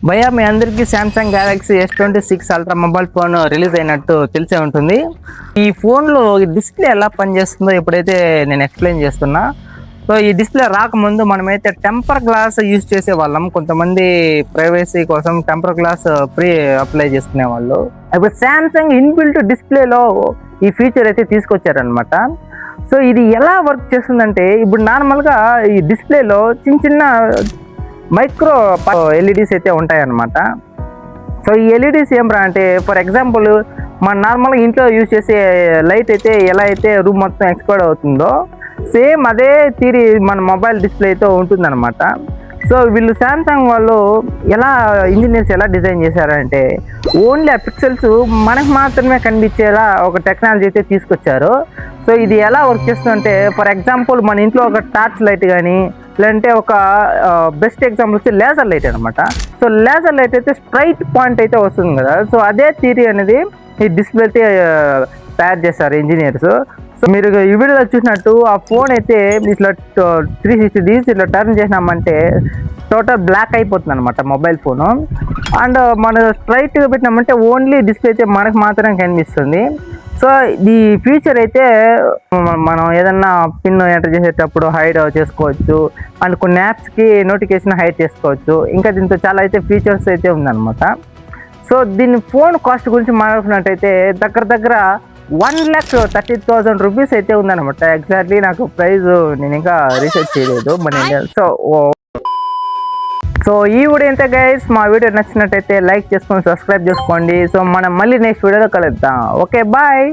భయ్యా మీ అందరికీ Samsung Galaxy S26 ultra mobile phone release అయినట్టు తెలిసే ఉంటుంది. ఈ ఫోన్లో డిస్ప్లే ఎలా పనిచేస్తుందో ఇప్పుడైతే నేను ఎక్స్ప్లెయిన్ చేస్తున్నా. సో ఈ డిస్ప్లే రాకముందు మనమైతే టెంపర్ గ్లాస్ యూజ్ చేసేవాళ్ళం. కొంతమంది ప్రైవసీ కోసం టెంపర్ గ్లాస్ ఫ్రీ అప్లై చేసుకునే వాళ్ళు. ఇప్పుడు సామ్సంగ్ ఇన్బిల్ట్ డిస్ప్లేలో ఈ ఫీచర్ అయితే తీసుకొచ్చారనమాట. సో ఇది ఎలా వర్క్ చేస్తుందంటే, ఇప్పుడు నార్మల్గా ఈ డిస్ప్లేలో చిన్న చిన్న మైక్రో ఎల్ఈడీస్ అయితే ఉంటాయన్నమాట. సో ఈ ఎల్ఈడీస్ ఏమరా అంటే, ఫర్ ఎగ్జాంపుల్ మన నార్మల్గా ఇంట్లో యూజ్ చేసే లైట్ అయితే ఎలా అయితే రూమ్ మొత్తం ఎక్స్ప్లోడ్ అవుతుందో, సేమ్ అదే తీరి మన మొబైల్ డిస్ప్లేతో ఉంటుందన్నమాట. సో వీళ్ళు శాంసంగ్ వాళ్ళు ఇంజనీర్స్ ఎలా డిజైన్ చేశారంటే, ఓన్లీ ఆ పిక్సెల్స్ మనకు మాత్రమే కనిపించేలా ఒక టెక్నాలజీ అయితే తీసుకొచ్చారు. సో ఇది ఎలా వర్క్ చేస్తుందంటే, ఫర్ ఎగ్జాంపుల్ మన ఇంట్లో ఒక టార్చ్ లైట్ కానీ, లేదంటే ఒక బెస్ట్ ఎగ్జాంపుల్ వచ్చి లేజర్ లైట్ అనమాట. సో లేజర్ లైట్ అయితే స్ట్రైట్ పాయింట్ అయితే వస్తుంది కదా. సో అదే థియరీ అనేది ఈ డిస్ప్లే అయితే తయారు చేస్తారు ఇంజనీర్స్. సో మీరు ఈ వీడియోలో చూసినట్టు ఆ ఫోన్ అయితే ఇట్లా 360 డిగ్రీస్ ఇట్లా టర్న్ చేసినామంటే టోటల్ బ్లాక్ అయిపోతుంది అనమాట మొబైల్ ఫోను. అండ్ మనం స్ట్రైట్గా పెట్టినామంటే ఓన్లీ డిస్ప్లే అయితే మనకు మాత్రమే కనిపిస్తుంది. సో ఈ ఫీచర్ అయితే మనం ఏదన్నా పిన్ ఎంటర్ చేసేటప్పుడు హైడ్ చేసుకోవచ్చు, అండ్ కొన్ని యాప్స్కి నోటిఫికేషన్ హైడ్ చేసుకోవచ్చు. ఇంకా దీంతో చాలా అయితే ఫీచర్స్ అయితే ఉందన్నమాట. సో దీని ఫోన్ కాస్ట్ గురించి మాట్లాడుకున్నట్టయితే దగ్గర 1,30,000 రూపీస్ అయితే ఉందన్నమాట. ఎగ్జాక్ట్లీ నాకు ప్రైస్ నేను ఇంకా రీసెర్చ్ చేయలేదు మన ఇండియా. సో ఈ వీడియో ఎంత గైస్, మా వీడియో నచ్చినట్టయితే లైక్ చేసుకొని సబ్స్క్రైబ్ చేసుకోండి. సో మనం మళ్ళీ నెక్స్ట్ వీడియోలో కలుద్దాం. Okay bye.